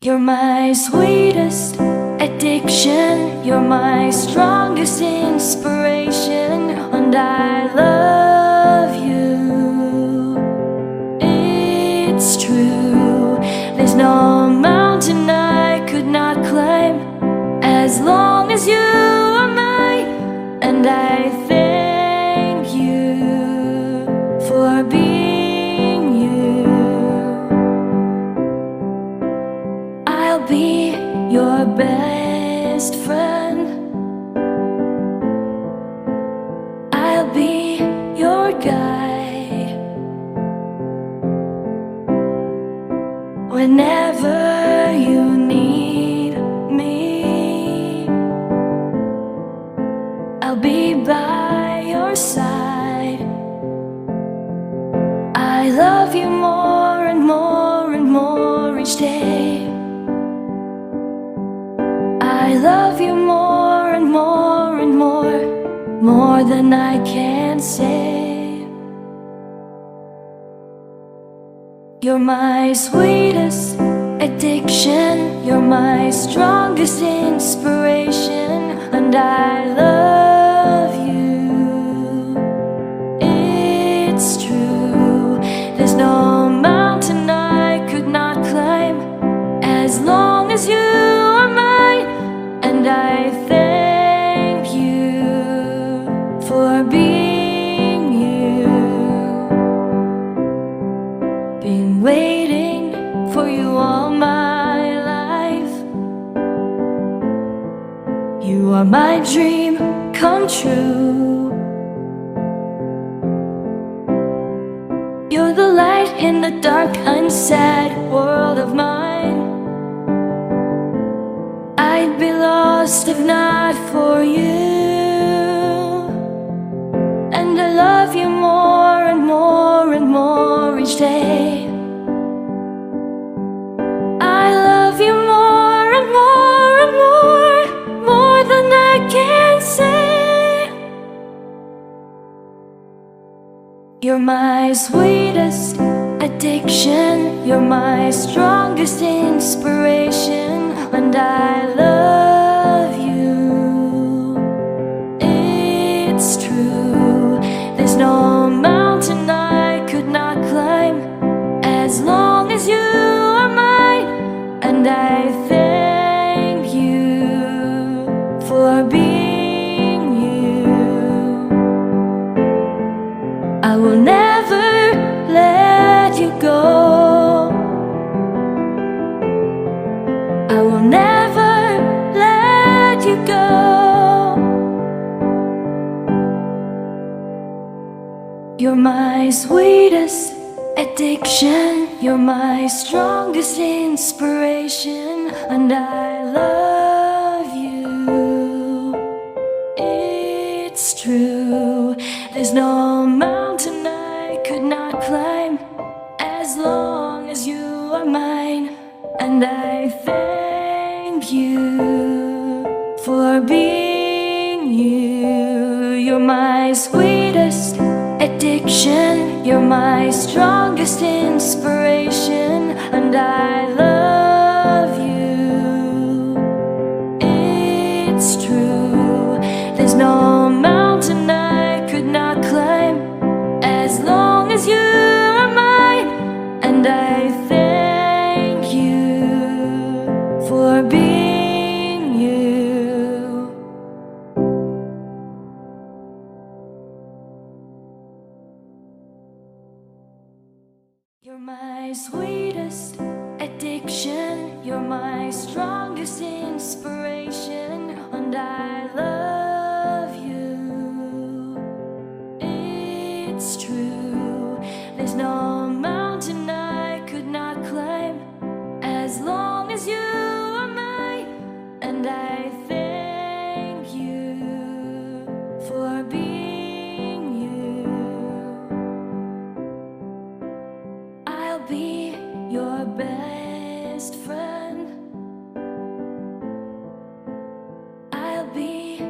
You're my sweetest addiction, you're my strongest inspiration, and I love you. It's true, there's no mountain I could not climb as long as you are mine, and I thank you for being you. I'll be your best friend, I'll be your guide whenever you need me. I'll be by your side. I love you more and more and more each day. I love you more and more and more than I can say. You're my sweetest addiction, you're my strongest inspiration, and I love you. It's true, there's no mountain I could not climb as long as you are mine, and I thank you for being you. Been waiting for you all my life. You are my dream come true. You're the light in the dark, unsad world of mine. I'd be lost if not for you, and I love you more and more and more each day. I love you more and more and more than I can say. You're my sweetest addiction, you're my strongest inspiration, and I love you. It's true, there's no mountain I could not climb as long as you are mine, and I thank you for being you. I will never let you go, I will never let you go. You're my sweetest addiction, you're my strongest inspiration, and I love you. It's true, there's no mountain I could not climb as long as you are mine, and I thank you for being you. You're my sweetest addiction, you're my strongest inspiration, and I love you. It's true, there's no mountain I could not climb as long as you are mine, and I thank you for being you. You're my sweetest addiction, you're my strongest inspiration, and I love you. It's true, there's no mountain I could not climb as long as you are mine, and I thank you for being you. I'll be your best friend, I'll be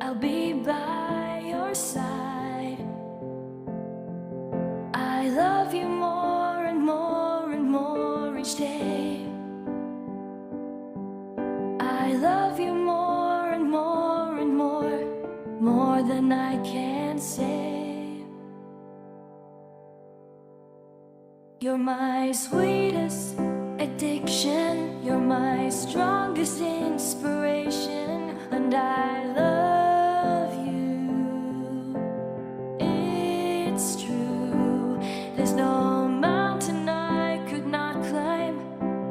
I'll be by your side. I love you more and more and more each day. I love you more and more and more than I can say. You're my sweetest addiction, you're my strongest inspiration, and I love you. It's true, there's no mountain I could not climb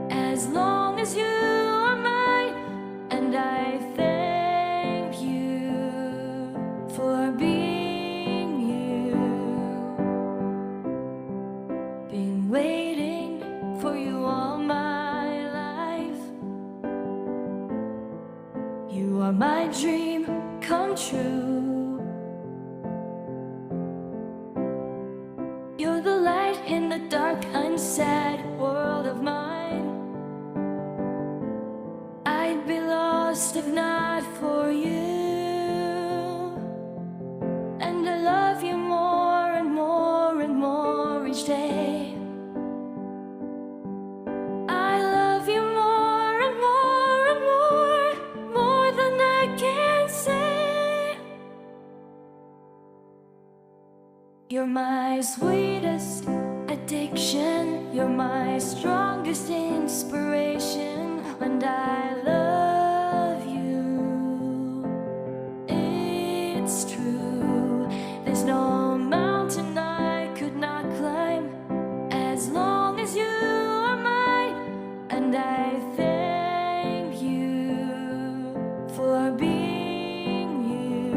as long as you are mine, and I thank you for being you. Been waiting for you all my life. You are my dream come true. You're the light in the dark, unsad world of mine. I'd be lost if not for you. And I love you more and more and more each day. I love you more and more and more than I can say. You're my sweetest addiction, you're my strongest inspiration, and I love you. It's true, there's no mountain I could not climb as long as you are mine, and I thank you for being you.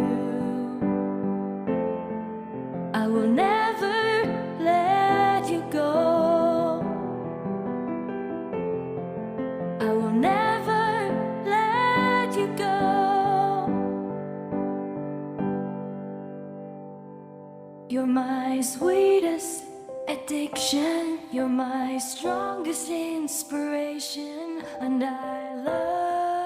I will never let you go. I will never let you go. You're my sweetest addiction, you're my strongest inspiration, and I love